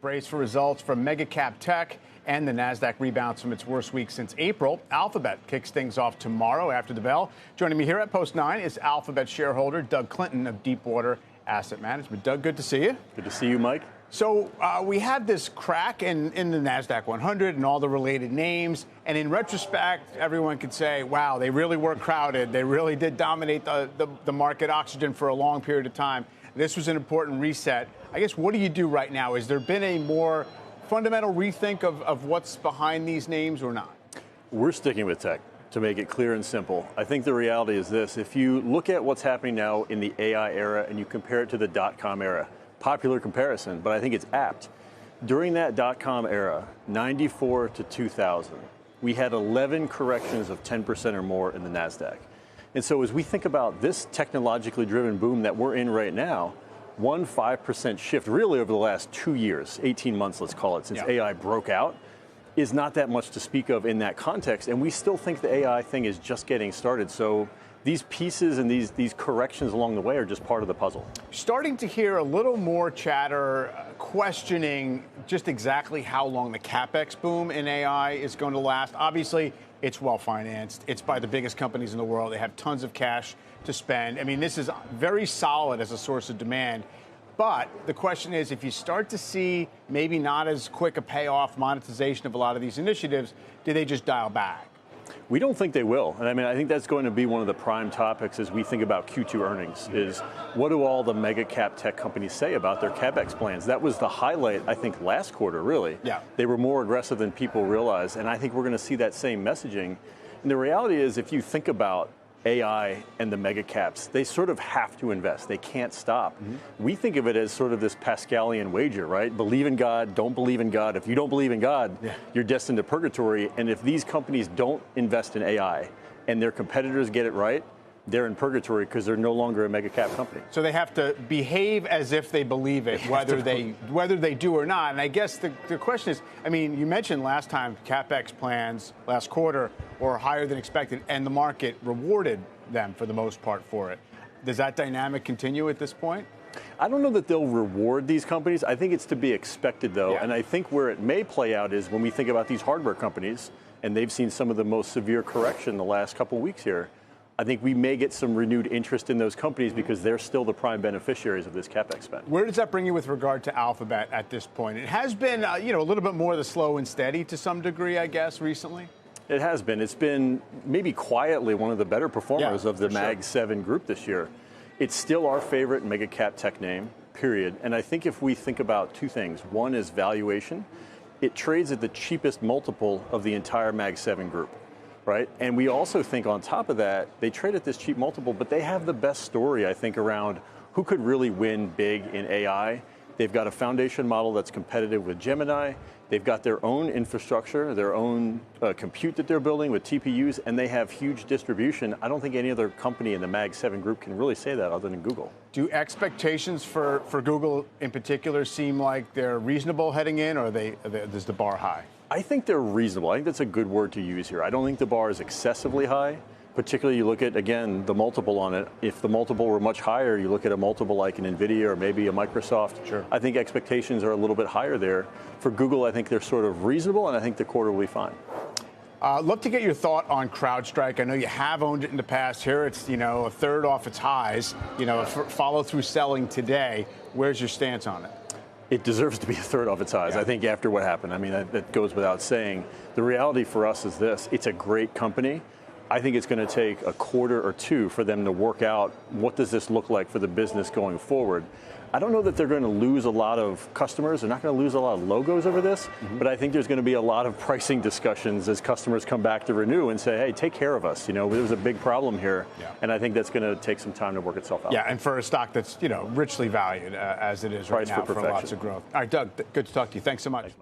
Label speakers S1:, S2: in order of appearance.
S1: Brace for results from mega cap tech, and the Nasdaq rebounds from its worst week since April. Alphabet kicks things off tomorrow after the bell. Joining me here at Post 9 is Alphabet shareholder Doug Clinton of Deepwater Asset Management. Doug, good to see you.
S2: Good to see you, Mike.
S1: So we had this crack in the Nasdaq 100 and all the related names. And in retrospect, everyone could say, wow, they really were crowded. They really did dominate the market oxygen for a long period of time. This was an important reset. I guess, what do you do right now? Has there been a more fundamental rethink of what's behind these names or not?
S2: We're sticking with tech, to make it clear and simple. I think the reality is this. If you look at what's happening now in the AI era and you compare it to the dot-com era, popular comparison, but I think it's apt. During that dot-com era, 94 to 2000, we had 11 corrections of 10% or more in the Nasdaq. And so as we think about this technologically driven boom that we're in right now, 5% shift really over the last 2 years, 18 months, let's call it, since AI broke out, is not that much to speak of in that context. And we still think the AI thing is just getting started. So these pieces and these corrections along the way are just part of the puzzle.
S1: Starting to hear a little more chatter questioning just exactly how long the CapEx boom in AI is going to last. Obviously, it's well-financed. It's by the biggest companies in the world. They have tons of cash to spend. I mean, this is very solid as a source of demand. But the question is, if you start to see maybe not as quick a payoff monetization of a lot of these initiatives, do they just dial back?
S2: We don't think they will. And I mean, I think that's going to be one of the prime topics as we think about Q2 earnings is what do all the mega cap tech companies say about their CapEx plans? That was the highlight, I think, last quarter, really.
S1: Yeah.
S2: They were more aggressive than people realize. And I think we're going to see that same messaging. And the reality is, if you think about AI and the mega caps, they sort of have to invest. They can't stop. We think of it as sort of this Pascalian wager, right? Believe in God, don't believe in God. If you don't believe in God, you're destined to purgatory. And if these companies don't invest in AI and their competitors get it right, they're in purgatory because they're no longer a mega cap company.
S1: So they have to behave as if they believe it, whether they do or not. And I guess the question is, I mean, you mentioned last time CapEx plans last quarter were higher than expected, and the market rewarded them for the most part for it. Does that dynamic continue at this point?
S2: I don't know that they'll reward these companies. I think it's to be expected, though. And I think where it may play out is when we think about these hardware companies, and they've seen some of the most severe correction the last couple of weeks here. I think we may get some renewed interest in those companies because they're still the prime beneficiaries of this CapEx spend.
S1: Where does that bring you with regard to Alphabet at this point? It has been, a little bit more the slow and steady to some degree, I guess, recently.
S2: It has been. It's been maybe quietly one of the better performers of the Mag 7 group this year. It's still our favorite mega cap tech name, period. And I think if we think about two things, one is valuation. It trades at the cheapest multiple of the entire Mag 7 group. Right. And we also think on top of that, they trade at this cheap multiple, but they have the best story, I think, around who could really win big in AI. They've got a foundation model that's competitive with Gemini. They've got their own infrastructure, their own compute that they're building with TPUs, and they have huge distribution. I don't think any other company in the Mag 7 group can really say that other than Google.
S1: Do expectations for Google in particular seem like they're reasonable heading in, or is the bar high?
S2: I think they're reasonable. I think that's a good word to use here. I don't think the bar is excessively high. Particularly, you look at, again, the multiple on it. If the multiple were much higher, you look at a multiple like an NVIDIA or maybe a Microsoft.
S1: Sure.
S2: I think expectations are a little bit higher there. For Google, I think they're sort of reasonable, and I think the quarter will be fine.
S1: Love to get your thought on CrowdStrike. I know you have owned it in the past. Here it's, a third off its highs. Follow through selling today. Where's your stance on it?
S2: It deserves to be a third off its highs, I think, after what happened. I mean, that goes without saying. The reality for us is this. It's a great company. I think it's going to take a quarter or two for them to work out what does this look like for the business going forward. I don't know that they're going to lose a lot of customers. They're not going to lose a lot of logos over this, but I think there's going to be a lot of pricing discussions as customers come back to renew and say, hey, take care of us. There's a big problem here, and I think that's going to take some time to work itself out.
S1: Yeah, and for a stock that's, richly valued as it is right now for lots of growth. All right, Doug, good to talk to you. Thanks so much.